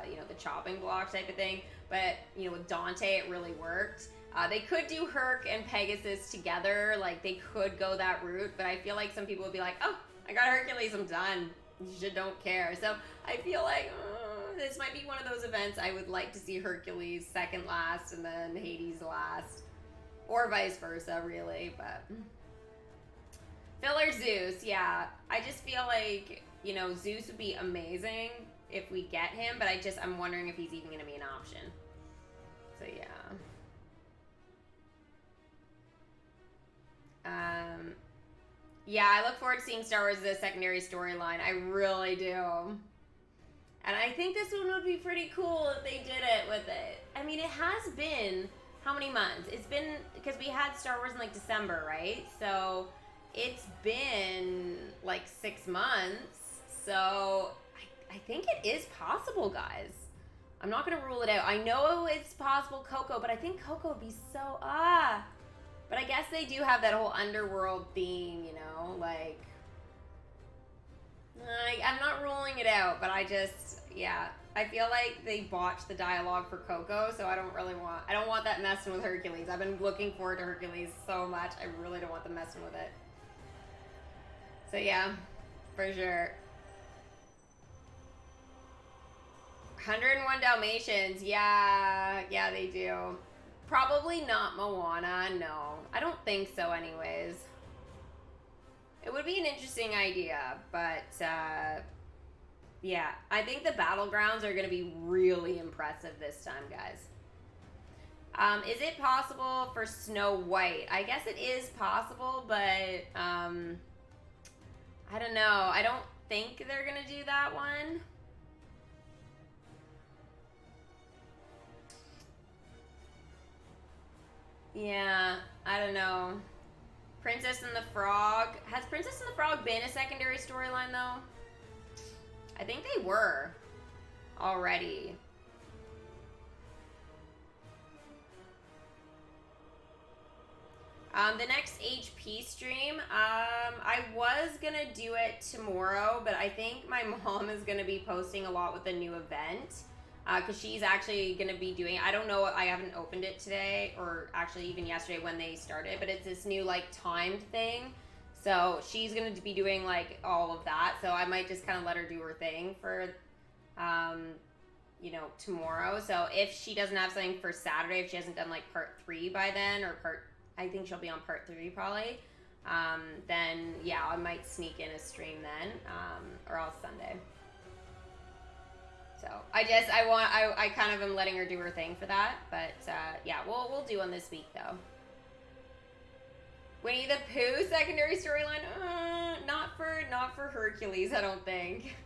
you know, the chopping block type of thing. But, you know, with Dante, it really worked. They could do Herc and Pegasus together. Like, they could go that route. But I feel like some people would be like, oh, I got Hercules, I'm done. You just don't care. So I feel like this might be one of those events I would like to see Hercules second last and then Hades last. Or vice versa, really. But Phil or Zeus, yeah. I just feel like, you know, Zeus would be amazing if we get him, but I'm wondering if he's even going to be an option. So, yeah. Yeah, I look forward to seeing Star Wars as a secondary storyline. I really do. And I think this one would be pretty cool if they did it with it. I mean, it has been, how many months? It's been, because we had Star Wars in like December, right? So it's been like 6 months. So I think it is possible, guys. I'm not going to rule it out. I know it's possible Coco, but I think Coco would be so, But I guess they do have that whole underworld theme, you know, like I'm not ruling it out, but I Yeah, I feel like they botched the dialogue for Coco, so I don't want that messing with Hercules. I've been looking forward to Hercules so much. I really don't want them messing with it. So yeah, for sure. 101 Dalmatians. Yeah, they do. Probably not Moana. No, I don't think so. Anyways, it would be an interesting idea, but yeah, I think the battlegrounds are going to be really impressive this time, guys. Is it possible for Snow White? I guess it is possible, but I don't know. I don't think they're going to do that one. Yeah, I don't know. Princess and the Frog. Has Princess and the Frog been a secondary storyline, though? I think they were already. The next HP stream, I was gonna do it tomorrow, but I think my mom is gonna be posting a lot with the new event. Because she's actually going to be doing, I don't know, I haven't opened it today, or actually even yesterday when they started, but it's this new, like, timed thing. So she's going to be doing, like, all of that. So I might just kind of let her do her thing for, you know, tomorrow. So if she doesn't have something for Saturday, if she hasn't done, like, part 3 by then, or I think she'll be on part 3 probably, then, yeah, I might sneak in a stream then, or else Sunday. So I kind of am letting her do her thing for that, but yeah, we'll do one this week though. Winnie the Pooh secondary storyline, not for Hercules, I don't think.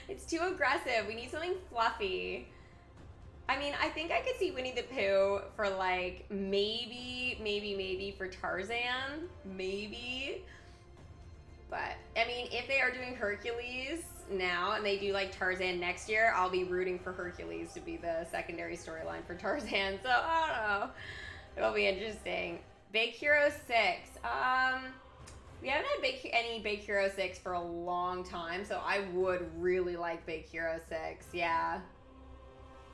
It's too aggressive. We need something fluffy. I mean, I think I could see Winnie the Pooh for like maybe for Tarzan, maybe. But I mean, if they are doing Hercules now and they do like Tarzan next year, I'll be rooting for Hercules to be the secondary storyline for Tarzan. So I don't know, it'll be interesting. Big Hero 6. We haven't had any Big Hero 6 for a long time, so I would really like Big Hero 6. Yeah,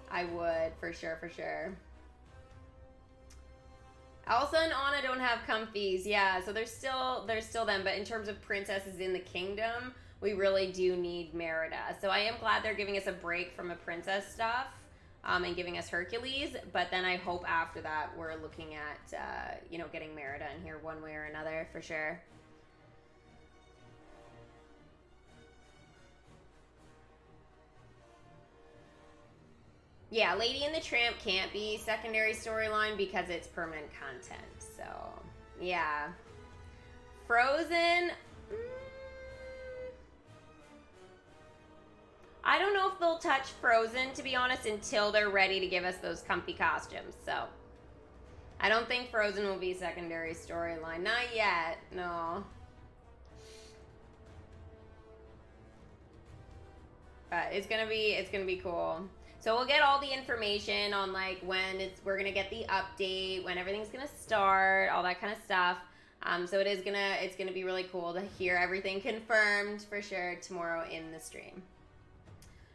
I would for sure. Elsa and Anna don't have comfies, yeah, so there's still them, but in terms of princesses in the kingdom, we really do need Merida. So I am glad they're giving us a break from a princess stuff, and giving us Hercules, but then I hope after that we're looking at, you know, getting Merida in here one way or another, for sure. Yeah, Lady and the Tramp can't be secondary storyline because it's permanent content. So, yeah. Frozen. I don't know if they'll touch Frozen, to be honest, until they're ready to give us those comfy costumes. So, I don't think Frozen will be secondary storyline. Not yet. No. But it's gonna be cool. So we'll get all the information on like when we're gonna get the update, when everything's gonna start, all that kind of stuff. So it's gonna be really cool to hear everything confirmed for sure tomorrow in the stream.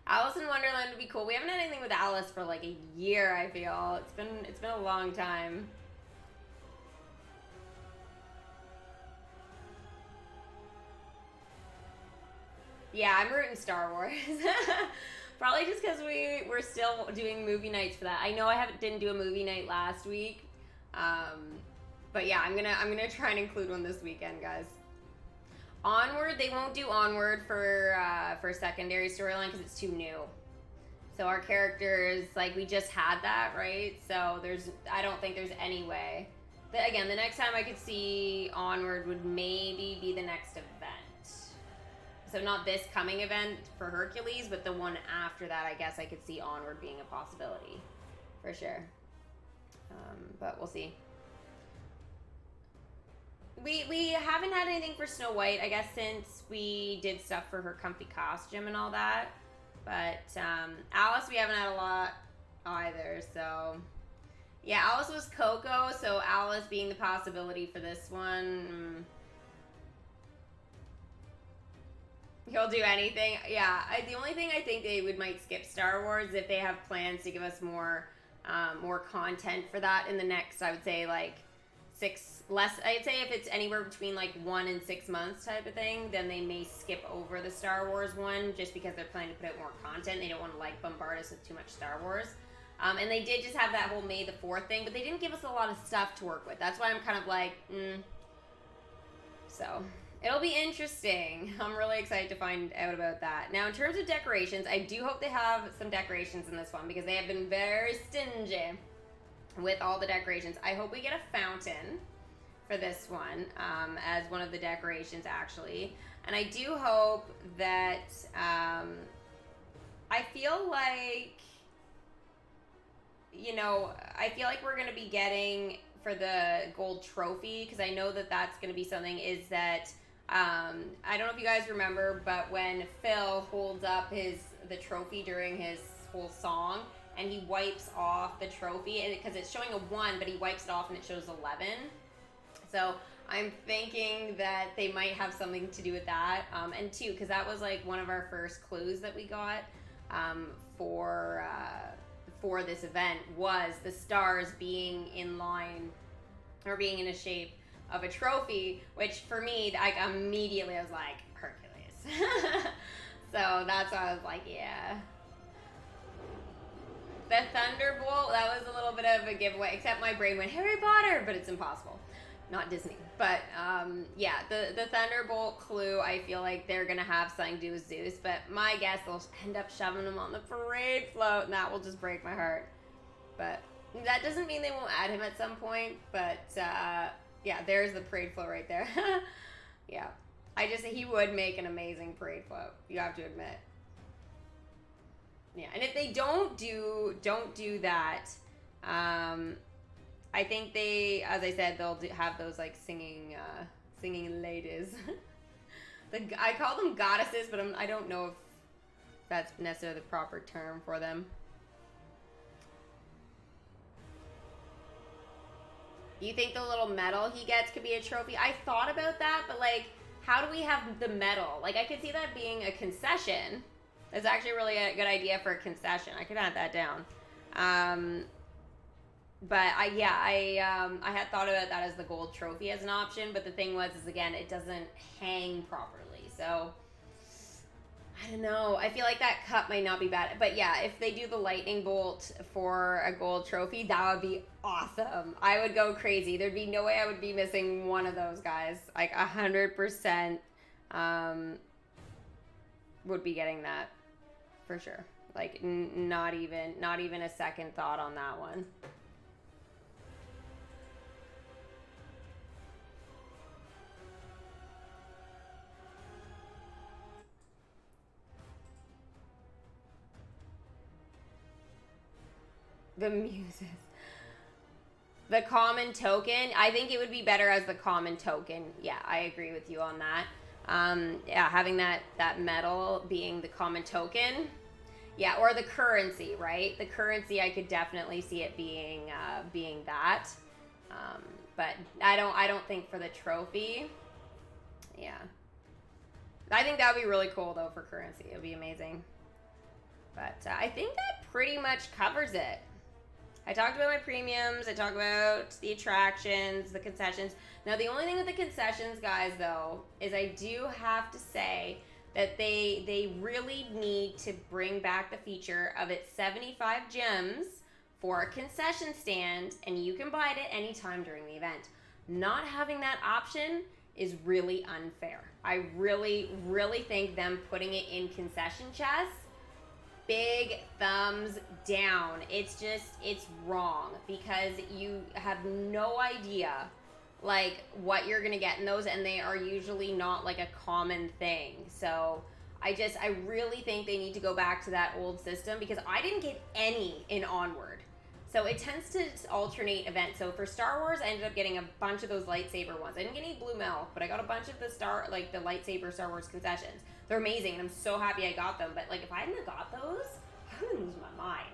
Alice in Wonderland would be cool. We haven't had anything with Alice for like a year, I feel. It's been a long time. Yeah, I'm rooting Star Wars. Probably just because we're still doing movie nights for that. I know I didn't do a movie night last week, but yeah, I'm gonna try and include one this weekend, guys. Onward, they won't do Onward for secondary storyline because it's too new. So our characters, like, we just had that, right? So I don't think there's any way. Again, the next time I could see Onward would maybe be the next event. So not this coming event for Hercules, but the one after that, I guess I could see Onward being a possibility, for sure. But we'll see. We haven't had anything for Snow White, I guess, since we did stuff for her comfy costume and all that. But Alice, we haven't had a lot either, so... Yeah, Alice was Coco, so Alice being the possibility for this one... He'll do anything. Yeah. The only thing I think they might skip Star Wars if they have plans to give us more content for that in the next, I would say, like I'd say if it's anywhere between like 1 and 6 months type of thing, then they may skip over the Star Wars one just because they're planning to put out more content. They don't want to like bombard us with too much Star Wars. And they did just have that whole May the 4th thing, but they didn't give us a lot of stuff to work with. That's why I'm kind of like, So, it'll be interesting. I'm really excited to find out about that. Now, in terms of decorations, I do hope they have some decorations in this one because they have been very stingy with all the decorations. I hope we get a fountain for this one as one of the decorations, actually. And I do hope that I feel like we're going to be getting for the gold trophy, because I know that that's going to be something, is that I don't know if you guys remember, but when Phil holds up the trophy during his whole song and he wipes off the trophy, because it's showing a 1, but he wipes it off and it shows 11. So I'm thinking that they might have something to do with that. And 2, because that was like one of our first clues that we got for this event, was the stars being in line or being in a shape of a trophy, which for me, like, immediately I was like, Hercules. So that's why I was like, yeah. The Thunderbolt, that was a little bit of a giveaway, except my brain went Harry Potter, but it's impossible. Not Disney. But yeah, the Thunderbolt clue, I feel like they're going to have something to do with Zeus, but my guess, they'll end up shoving him on the parade float, and that will just break my heart. But that doesn't mean they won't add him at some point, but yeah, there's the parade float right there. Yeah. He would make an amazing parade float, you have to admit. Yeah, and if they don't do that, I think they, as I said, they'll have those like singing ladies. I call them goddesses, but I don't know if that's necessarily the proper term for them. Do you think the little medal he gets could be a trophy? I thought about that, but like, how do we have the medal? Like, I could see that being a concession. That's actually really a good idea for a concession. I could add that down. But I had thought about that as the gold trophy as an option, but the thing was, again, it doesn't hang properly. So I don't know. I feel like that cup might not be bad. But yeah, if they do the lightning bolt for a gold trophy, that would be awesome. I would go crazy. There'd be no way I would be missing one of those guys. Like 100% would be getting that for sure. Like not even a second thought on that one. The muses. The common token. I think it would be better as the common token. Yeah, I agree with you on that. Yeah, having that medal being the common token. Yeah, or the currency, right? The currency, I could definitely see it being that. But I don't think for the trophy. Yeah. I think that would be really cool though for currency. It would be amazing. But I think that pretty much covers it. I talked about my premiums. I talked about the attractions, the concessions. Now, the only thing with the concessions, guys, though, is I do have to say that they really need to bring back the feature of it's 75 gems for a concession stand, and you can buy it at any time during the event. Not having that option is really unfair. I really, really think them putting it in concession chests, big thumbs down. It's wrong because you have no idea like what you're gonna get in those, and they are usually not like a common thing. So I really think they need to go back to that old system because I didn't get any in Onward. So it tends to alternate events. So for Star Wars, I ended up getting a bunch of those lightsaber ones. I didn't get any blue milk, but I got a bunch of the lightsaber Star Wars concessions. They're amazing, and I'm so happy I got them. But like, if I hadn't have got those, I would lose my mind,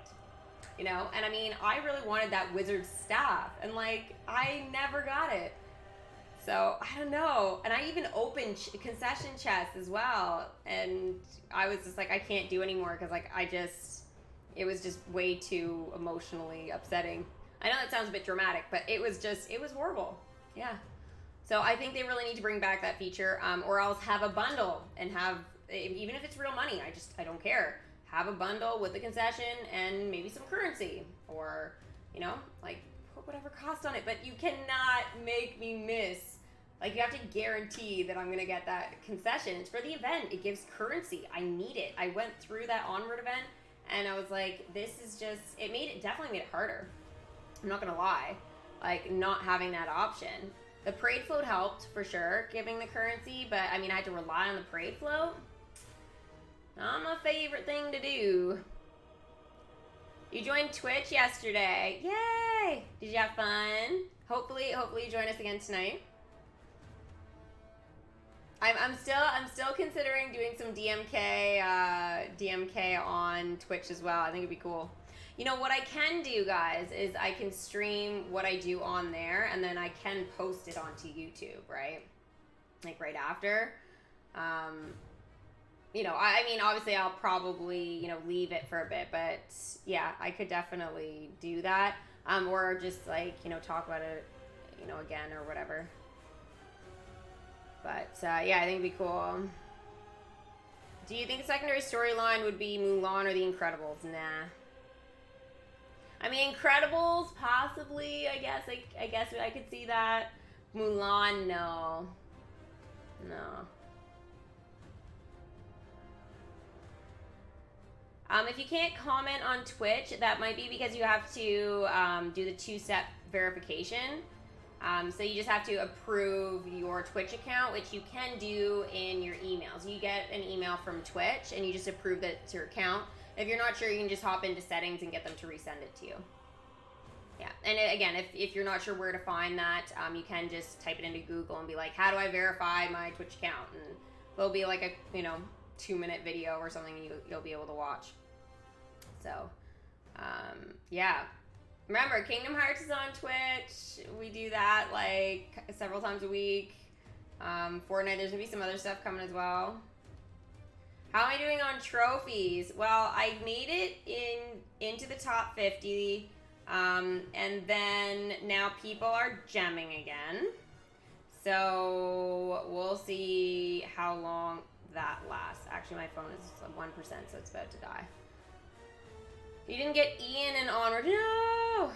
you know. And I mean, I really wanted that wizard staff, and like, I never got it. So I don't know. And I even opened concession chests as well. And I was just like, I can't do anymore because like it was just way too emotionally upsetting. I know that sounds a bit dramatic, but it was horrible. Yeah. So I think they really need to bring back that feature, or else have a bundle and have, even if it's real money, I don't care. Have a bundle with the concession and maybe some currency, or, you know, like put whatever cost on it. But you cannot make me miss. Like, you have to guarantee that I'm going to get that concession. It's for the event. It gives currency. I need it. I went through that Onward event, and I was like, this is just, definitely made it harder. I'm not going to lie. Like, not having that option. The parade float helped, for sure, giving the currency, but, I mean, I had to rely on the parade float. Not my favorite thing to do. You joined Twitch yesterday. Yay! Did you have fun? Hopefully you join us again tonight. I'm still considering doing some DMK on Twitch as well. I think it'd be cool. You know what I can do, guys, is I can stream what I do on there, and then I can post it onto YouTube, right? Like right after. You know, I mean, obviously I'll probably, you know, leave it for a bit, but yeah, I could definitely do that. Or just like, you know, talk about it, you know, again or whatever. But yeah, I think it'd be cool. Do you think the secondary storyline would be Mulan or The Incredibles? Nah. I mean, Incredibles, possibly, I guess I could see that. Mulan, no. No. If you can't comment on Twitch, that might be because you have to do the two-step verification. So you just have to approve your Twitch account, which you can do in your emails. You get an email from Twitch, and you just approve that it's your account. If you're not sure, you can just hop into settings and get them to resend it to you. Yeah, and again, if you're not sure where to find that, you can just type it into Google and be like, how do I verify my Twitch account? And there'll be like a, you know, 2-minute video or something you'll be able to watch. So, yeah. Remember, Kingdom Hearts is on Twitch. We do that like several times a week. Fortnite, there's gonna be some other stuff coming as well. How am I doing on trophies? Well, I made it into the top 50, and then now people are gemming again. So we'll see how long that lasts. Actually, my phone is 1%, so it's about to die. You didn't get Ian and Onward. No!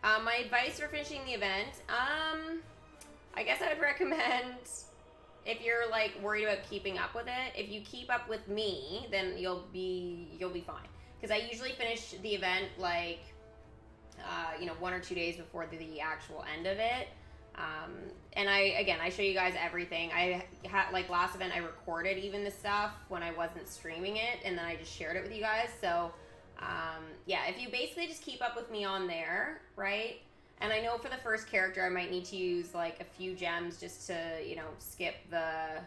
My advice for finishing the event, I guess I would recommend, if you're like worried about keeping up with it, if you keep up with me, then you'll be fine. Because I usually finish the event like, you know, 1 or 2 days before the actual end of it. And I show you guys everything. I had, like last event, I recorded even the stuff when I wasn't streaming it, and then I just shared it with you guys. So, yeah, if you basically just keep up with me on there, right? And I know for the first character, I might need to use like a few gems just to, you know, skip the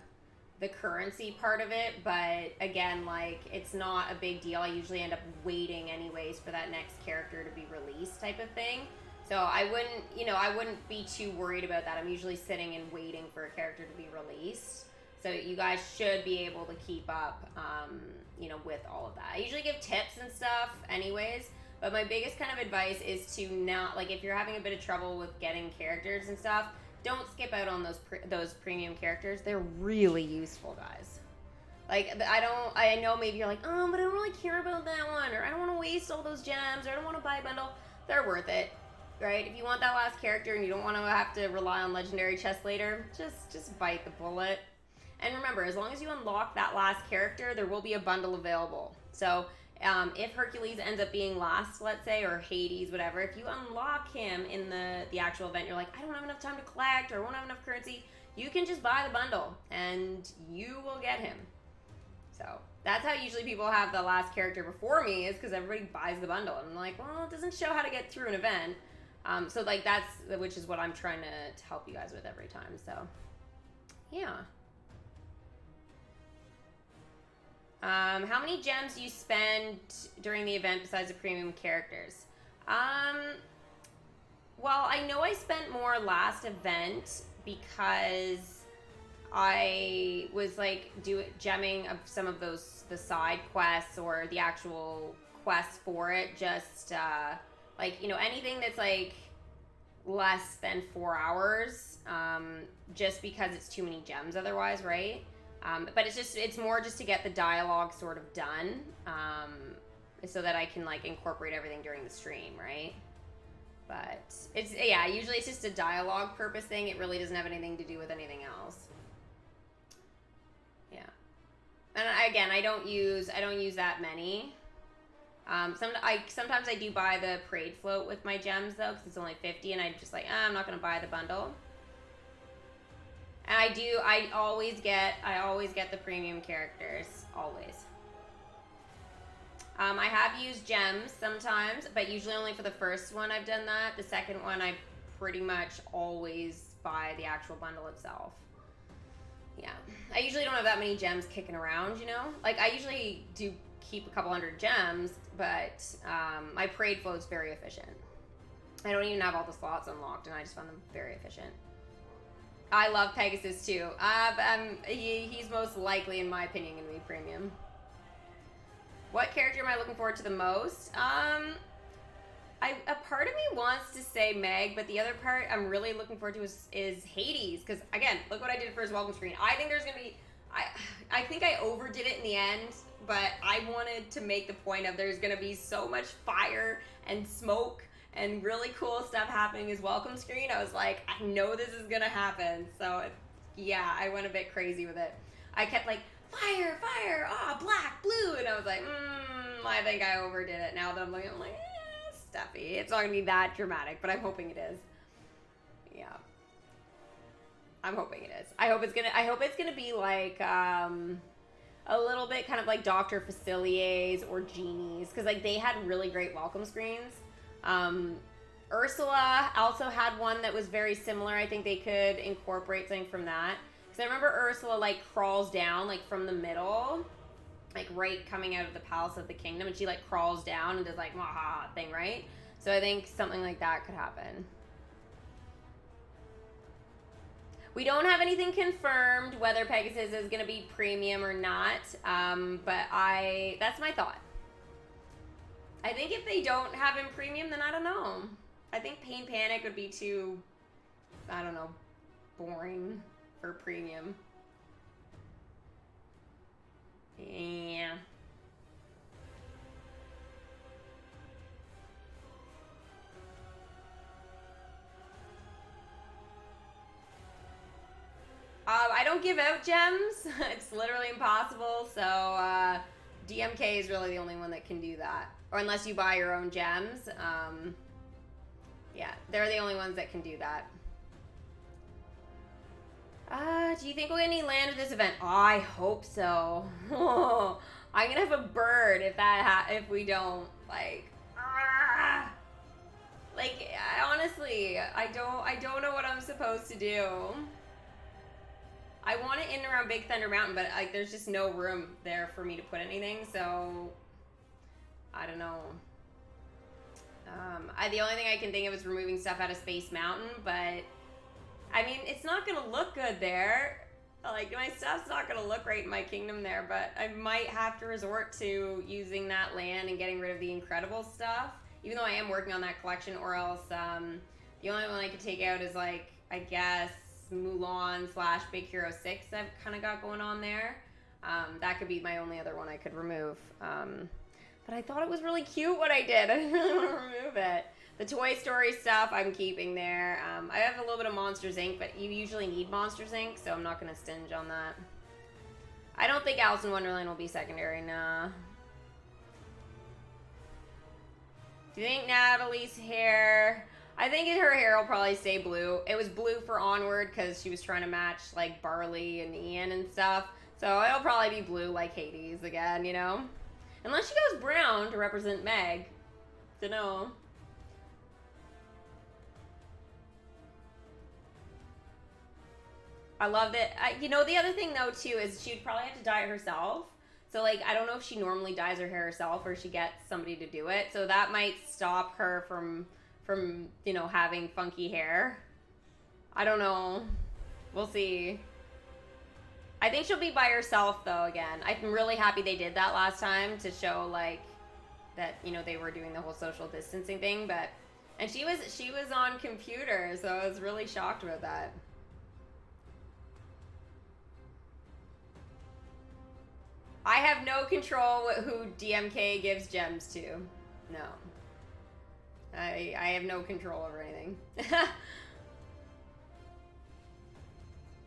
currency part of it. But again, like, it's not a big deal. I usually end up waiting anyways for that next character to be released type of thing. So I wouldn't be too worried about that. I'm usually sitting and waiting for a character to be released. So you guys should be able to keep up, you know, with all of that. I usually give tips and stuff anyways, but my biggest kind of advice is to not, like, if you're having a bit of trouble with getting characters and stuff, don't skip out on those premium characters. They're really useful, guys. Like, I know maybe you're like, oh, but I don't really care about that one, or I don't want to waste all those gems, or I don't want to buy a bundle. They're worth it, right? If you want that last character and you don't want to have to rely on legendary chests later, just bite the bullet. And remember, as long as you unlock that last character, there will be a bundle available. So if Hercules ends up being last, let's say, or Hades, whatever, if you unlock him in the actual event, you're like, I don't have enough time to collect, or I won't have enough currency, you can just buy the bundle, and you will get him. So that's how usually people have the last character before me, is because everybody buys the bundle. And I'm like, well, it doesn't show how to get through an event. So like which is what I'm trying to help you guys with every time. So yeah. How many gems do you spend during the event besides the premium characters? Well, I know I spent more last event because I was like gemming of some of the side quests or the actual quests for it. Just like, you know, anything that's like less than 4 hours, just because it's too many gems otherwise, right? But it's more just to get the dialogue sort of done, so that I can like incorporate everything during the stream, right? But usually it's just a dialogue purpose thing. It really doesn't have anything to do with anything else. Yeah. And I don't use that many. Sometimes I do buy the parade float with my gems though, because it's only 50, and I'm just like, I'm not gonna buy the bundle. And I always get the premium characters, always. I have used gems sometimes, but usually only for the first one I've done that. The second one I pretty much always buy the actual bundle itself. Yeah, I usually don't have that many gems kicking around, you know? Like, I usually do keep a couple hundred gems, but my parade float's very efficient. I don't even have all the slots unlocked, and I just found them very efficient. I love Pegasus too. He's most likely, in my opinion, going to be premium. What character am I looking forward to the most? A part of me wants to say Meg, but the other part I'm really looking forward to is Hades. Because, again, look what I did for his welcome screen. I think there's going to be... I think I overdid it in the end, but I wanted to make the point of there's going to be so much fire and smoke and really cool stuff happening his welcome screen. I was like, I know this is going to happen. So, yeah, I went a bit crazy with it. I kept like, fire, black, blue. And I was like, I think I overdid it. Now that I'm looking, I'm like, stuffy. It's not going to be that dramatic, but I'm hoping it is. Yeah. I'm hoping it is. I hope it's gonna be like a little bit kind of like Dr. Facilier's or Genie's, because like they had really great welcome screens. Ursula also had one that was very similar. I think they could incorporate something from that, because I remember Ursula like crawls down like from the middle, like right coming out of the Palace of the Kingdom, and she like crawls down and does like waha thing, right? So I think something like that could happen. We don't have anything confirmed whether Pegasus is going to be premium or not, but that's my thought. I think if they don't have him premium, then I don't know. I think Pain Panic would be too, I don't know, boring for premium. Yeah. I don't give out gems. It's literally impossible. So DMK is really the only one that can do that. Or unless you buy your own gems. Yeah, they're the only ones that can do that. Do you think we'll get any land with this event? Oh, I hope so. I'm gonna have a bird if we don't. Honestly, I don't know what I'm supposed to do. I want it in and around Big Thunder Mountain, but like there's just no room there for me to put anything, so I don't know. The only thing I can think of is removing stuff out of Space Mountain, but I mean, it's not gonna look good there. Like, my stuff's not gonna look right in my kingdom there, but I might have to resort to using that land and getting rid of the incredible stuff, even though I am working on that collection, or else the only one I could take out is like, I guess, Mulan / Big Hero 6 I've kind of got going on there. That could be my only other one I could remove. But I thought it was really cute what I did. I didn't really want to remove it. The Toy Story stuff I'm keeping there. I have a little bit of Monsters Inc., but you usually need Monsters Inc., so I'm not going to stinge on that. I don't think Alice in Wonderland will be secondary, nah. Do you think Natalie's hair... I think her hair will probably stay blue. It was blue for Onward because she was trying to match like Barley and Ian and stuff. So it'll probably be blue like Hades again, you know? Unless she goes brown to represent Meg. Dunno. I love that. You know, the other thing though too is she'd probably have to dye it herself. So like, I don't know if she normally dyes her hair herself or she gets somebody to do it. So that might stop her from, you know, having funky hair. I don't know. We'll see. I think she'll be by herself though again. I'm really happy they did that last time to show like that, you know, they were doing the whole social distancing thing, but and she was on computer, so I was really shocked about that. I have no control who DMK gives gems to. No. I have no control over anything.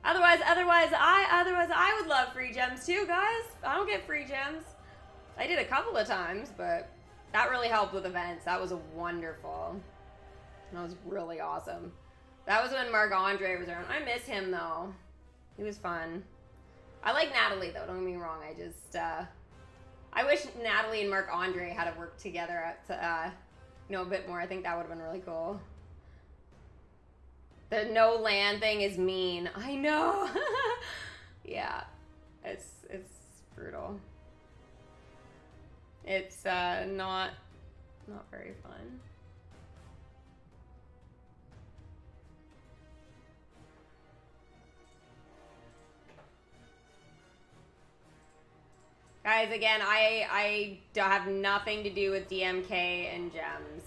Otherwise I would love free gems too, guys. I don't get free gems. I did a couple of times, but that really helped with events. That was wonderful. That was really awesome. That was when Marc Andre was around. I miss him though. He was fun. I like Natalie though, don't get me wrong. I just I wish Natalie and Marc Andre had to work together at you know, a bit more. I think that would have been really cool. The no land thing is mean. I know. Yeah. It's brutal. It's not very fun. Guys, again, I have nothing to do with DMK and gems.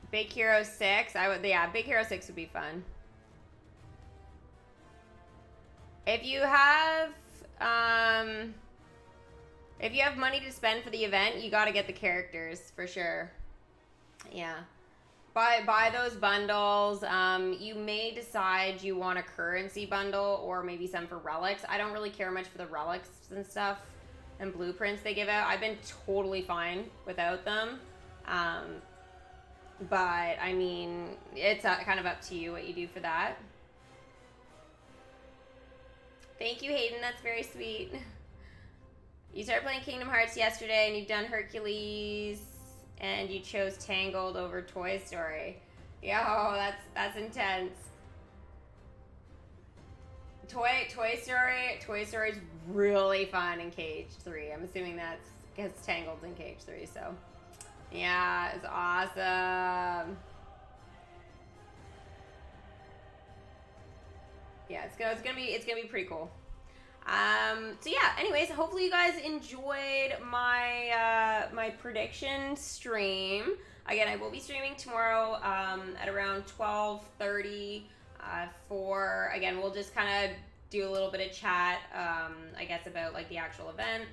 Big Hero 6. Yeah, Big Hero 6 would be fun. If you have money to spend for the event, you gotta get the characters for sure. Yeah. Buy those bundles. You may decide you want a currency bundle or maybe some for relics. I don't really care much for the relics and stuff and blueprints they give out. I've been totally fine without them. But I mean, it's kind of up to you what you do for that. Thank you, Hayden. That's very sweet. You started playing Kingdom Hearts yesterday, and you've done Hercules, and you chose Tangled over Toy Story. Yo, that's intense. Toy Story's really fun in Cage 3. I'm assuming that's because Tangled's in Cage 3, so yeah, it's awesome. Yeah, it's gonna be pretty cool. So yeah, anyways, hopefully you guys enjoyed my my prediction stream. Again, I will be streaming tomorrow at around 12:30 for, again, we'll just kind of do a little bit of chat, I guess, about like the actual event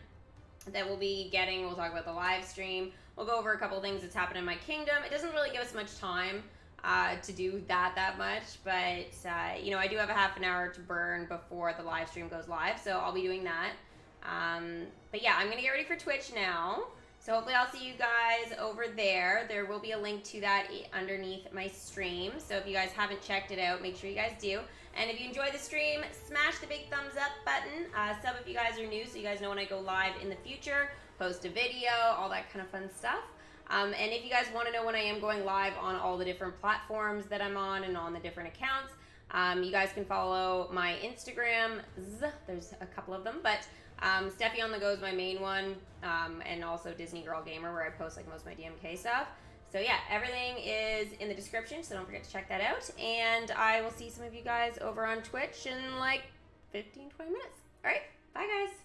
that we'll be getting. We'll talk about the live stream. We'll go over a couple things that's happened in my kingdom. It doesn't really give us much time to do that much, but you know, I do have a half an hour to burn before the live stream goes live, so I'll be doing that. But yeah, I'm gonna get ready for Twitch now, so hopefully I'll see you guys over there. There will be a link to that underneath my stream, so if you guys haven't checked it out, make sure you guys do. And if you enjoy the stream, smash the big thumbs up button. Sub if you guys are new, so you guys know when I go live in the future, post a video, all that kind of fun stuff. And if you guys want to know when I am going live on all the different platforms that I'm on and on the different accounts, you guys can follow my Instagrams. There's a couple of them, but Steffi on the Go is my main one, and also Disney Girl Gamer, where I post like most of my DMK stuff. So yeah, everything is in the description, so don't forget to check that out. And I will see some of you guys over on Twitch in like 15-20 minutes. All right, bye guys.